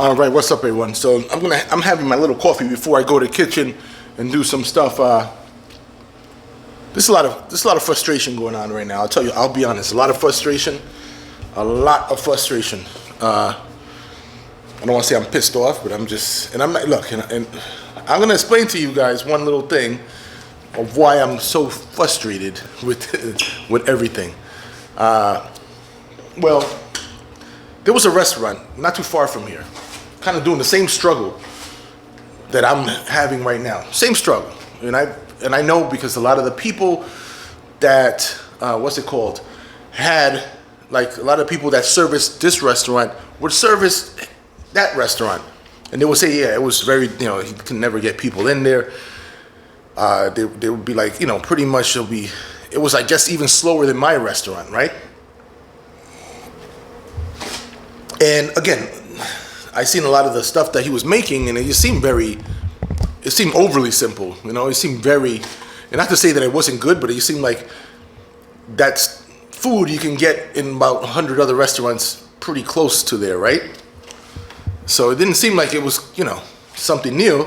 All right, what's up, everyone? So I'm having my little coffee before I go to the kitchen and do some stuff. There's a lot of frustration going on right now. I'll tell you. I'll be honest. A lot of frustration. I don't want to say I'm pissed off, but I'm just, and I'm not. Look, and I'm gonna explain to you guys one little thing of why I'm so frustrated with everything. Well, there was a restaurant not too far from here, kind of doing the same struggle that I'm having right now. Same struggle, and I know because a lot of the people that had, like, a lot of people that serviced this restaurant would service that restaurant, and they would say, yeah, it was very, he could never get people in there. They would be like, pretty much it was, I guess, even slower than my restaurant, right? And again, I seen a lot of the stuff that he was making, and it seemed overly simple. It seemed very, and not to say that it wasn't good, but it seemed like that's food you can get in about 100 other restaurants pretty close to there, right? So it didn't seem like it was, something new.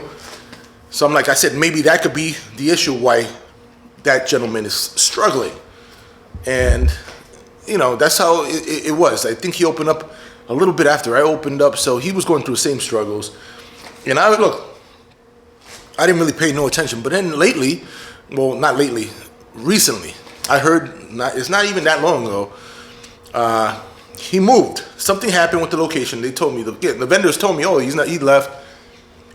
So I'm like, I said, maybe that could be the issue why that gentleman is struggling. And, that's how it was. I think he opened up a little bit after I opened up, so he was going through the same struggles. And I didn't really pay no attention. But then recently, I heard, it's not even that long ago, he moved. Something happened with the location. They told me, the vendors told me, he left.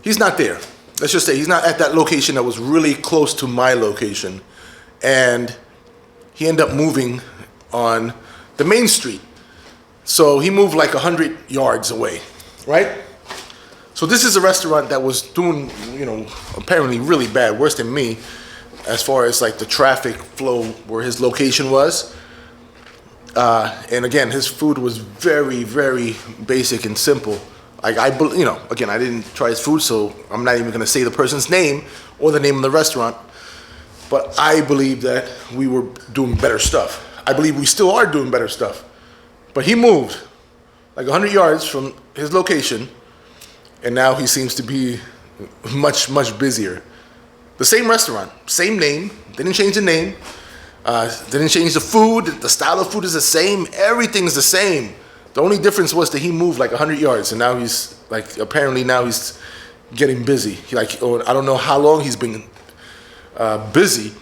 He's not there. Let's just say he's not at that location that was really close to my location. And he ended up moving on the main street. So he moved like 100 yards away, right? So this is a restaurant that was doing, apparently really bad, worse than me, as far as like the traffic flow where his location was. And again, his food was very, very basic and simple. Like again, I didn't try his food, so I'm not even gonna say the person's name or the name of the restaurant. But I believe that we were doing better stuff. I believe we still are doing better stuff. But he moved like 100 yards from his location, and now he seems to be much, much busier. The same restaurant, same name, didn't change the name, didn't change the food, the style of food is the same, everything's the same. The only difference was that he moved like 100 yards, and now he's like, apparently now he's getting busy. I don't know how long he's been busy,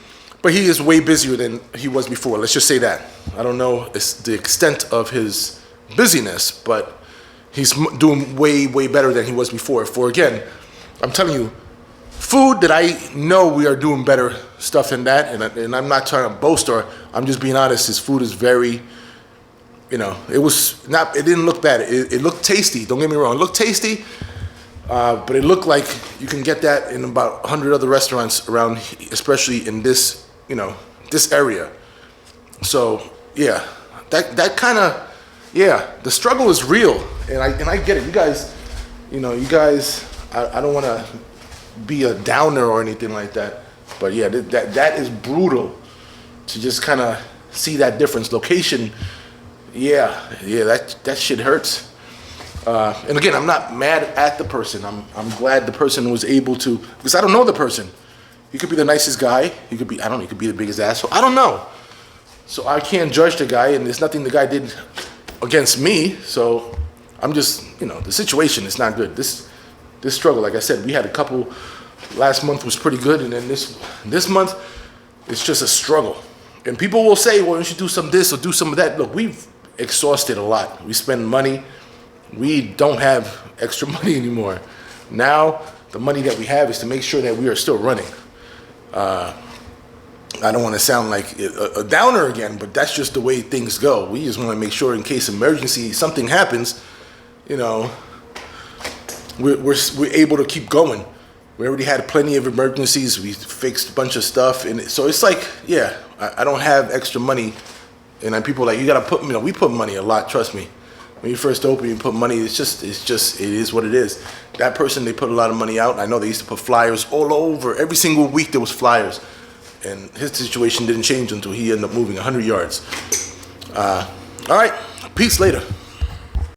but he is way busier than he was before. Let's just say that. I don't know the extent of his busyness, but he's doing way, way better than he was before. Again, I'm telling you, food that I know we are doing better stuff in that, and I'm not trying to boast, or I'm just being honest. His food is very, it didn't look bad. It looked tasty. Don't get me wrong. It looked tasty, but it looked like you can get that in about 100 other restaurants around, especially in this, this area. So yeah, that kind of, the struggle is real, and I get it. You guys, I don't want to be a downer or anything like that, but yeah, that is brutal to just kind of see that difference. Location, that shit hurts. And again, I'm not mad at the person. I'm glad the person was able to, because I don't know the person. He could be the nicest guy. He could be the biggest asshole. I don't know. So I can't judge the guy, and there's nothing the guy did against me. So I'm just, the situation is not good. This struggle, like I said, we had a couple. Last month was pretty good, and then this month, it's just a struggle. And people will say, well, you should do some of this or do some of that. Look, we've exhausted a lot. We spend money. We don't have extra money anymore. Now, the money that we have is to make sure that we are still running. I don't want to sound like a downer again, but that's just the way things go. We just want to make sure in case emergency, something happens, we're able to keep going. We already had plenty of emergencies. We fixed a bunch of stuff. And so it's like, I don't have extra money. And then people are like, you got to put, we put money a lot, trust me. When you first open, you put money, it is what it is. That person, they put a lot of money out. I know they used to put flyers all over. Every single week there was flyers. And his situation didn't change until he ended up moving 100 yards. All right, peace later.